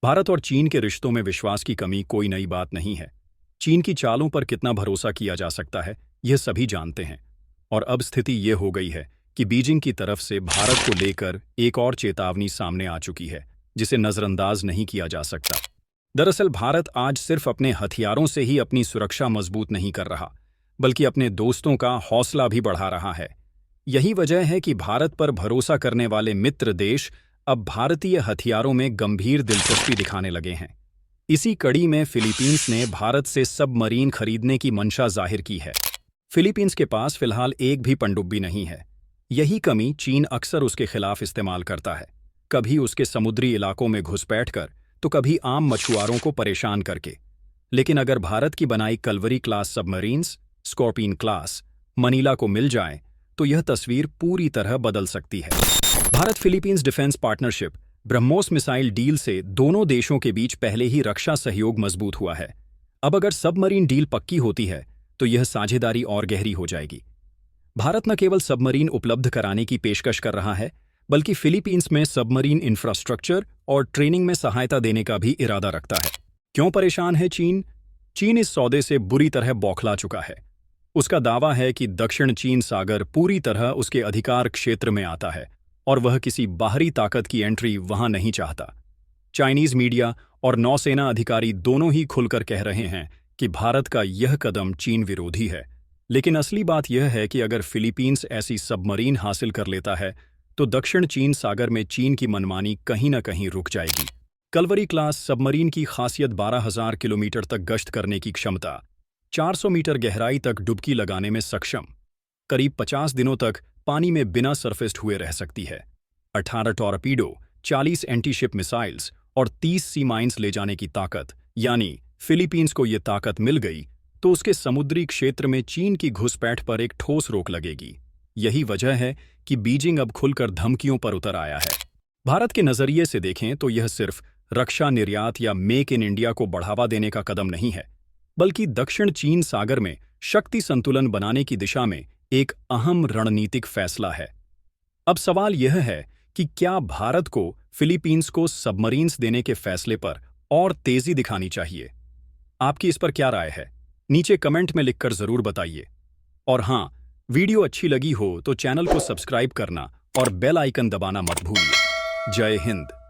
भारत और चीन के रिश्तों में विश्वास की कमी कोई नई बात नहीं है। चीन की चालों पर कितना भरोसा किया जा सकता है, यह सभी जानते हैं। और अब स्थिति ये हो गई है कि बीजिंग की तरफ से भारत को लेकर एक और चेतावनी सामने आ चुकी है, जिसे नज़रअंदाज नहीं किया जा सकता। दरअसल भारत आज सिर्फ अपने हथियारों से ही अपनी सुरक्षा मजबूत नहीं कर रहा, बल्कि अपने दोस्तों का हौसला भी बढ़ा रहा है। यही वजह है कि भारत पर भरोसा करने वाले मित्र देश अब भारतीय हथियारों में गंभीर दिलचस्पी दिखाने लगे हैं। इसी कड़ी में फिलीपींस ने भारत से सबमरीन खरीदने की मंशा जाहिर की है। फिलीपींस के पास फिलहाल एक भी पनडुब्बी नहीं है। यही कमी चीन अक्सर उसके खिलाफ इस्तेमाल करता है, कभी उसके समुद्री इलाकों में घुसपैठ कर, तो कभी आम मछुआरों को परेशान करके। लेकिन अगर भारत की बनाई Kalvari class submarines, Scorpene class, Manila को मिल जाएं, तो यह तस्वीर पूरी तरह बदल सकती है। Bharat Philippines defence partnership BrahMos missile deal से दोनों देशों के बीच पहले ही रक्षा सहयोग मजबूत हुआ है। अब अगर सबमरीन डील पक्की होती है, तो यह साझेदारी और गहरी हो जाएगी। भारत न केवल सबमरीन उपलब्ध कराने की पेशकश कर रहा है, बल्कि फिलीपींस में सबमरीन इंफ्रास्ट्रक्चर और ट्रेनिंग में सहायता देने का भी इरादा रखता है। क्यों परेशान है चीन? चीन इस सौदे से बुरी तरह बौखला चुका है। उसका दावा है कि दक्षिण चीन सागर पूरी तरह उसके अधिकार क्षेत्र में आता है और वह किसी बाहरी ताकत की एंट्री वहां नहीं चाहता। चाइनीज मीडिया और नौसेना अधिकारी दोनों ही खुलकर कह रहे हैं कि भारत का यह कदम चीन विरोधी है। लेकिन असली बात यह है कि अगर फिलीपींस ऐसी सबमरीन हासिल कर लेता है, तो दक्षिण चीन सागर में चीन की मनमानी कहीं न कहीं रुक जाएगी। कलवरी क्लास सबमरीन की खासियत 12,000 किलोमीटर तक गश्त करने की क्षमता, 400 मीटर गहराई तक डुबकी लगाने में सक्षम, करीब 50 दिनों तक पानी में बिना सरफेस्ड हुए रह सकती है, 18 टॉरपीडो, 40 एंटीशिप मिसाइल्स और 30 सी माइन्स ले जाने की ताकत। यानी फिलीपींस को ये ताकत मिल गई तो उसके समुद्री क्षेत्र में चीन की घुसपैठ पर एक ठोस रोक लगेगी। यही वजह है कि बीजिंग अब खुलकर धमकियों पर उतर आया है। भारत के नजरिए से देखें तो यह सिर्फ रक्षा निर्यात या मेक इन इंडिया को बढ़ावा देने का कदम नहीं है, बल्कि दक्षिण चीन सागर में शक्ति संतुलन बनाने की दिशा में एक अहम रणनीतिक फैसला है। अब सवाल यह है कि क्या भारत को फिलीपींस को सबमरीन्स देने के फैसले पर और तेजी दिखानी चाहिए? आपकी इस पर क्या राय है? नीचे कमेंट में लिखकर जरूर बताइए। और हाँ, वीडियो अच्छी लगी हो तो चैनल को सब्सक्राइब करना और बेल आइकन दबाना मत भूलिए। जय हिंद।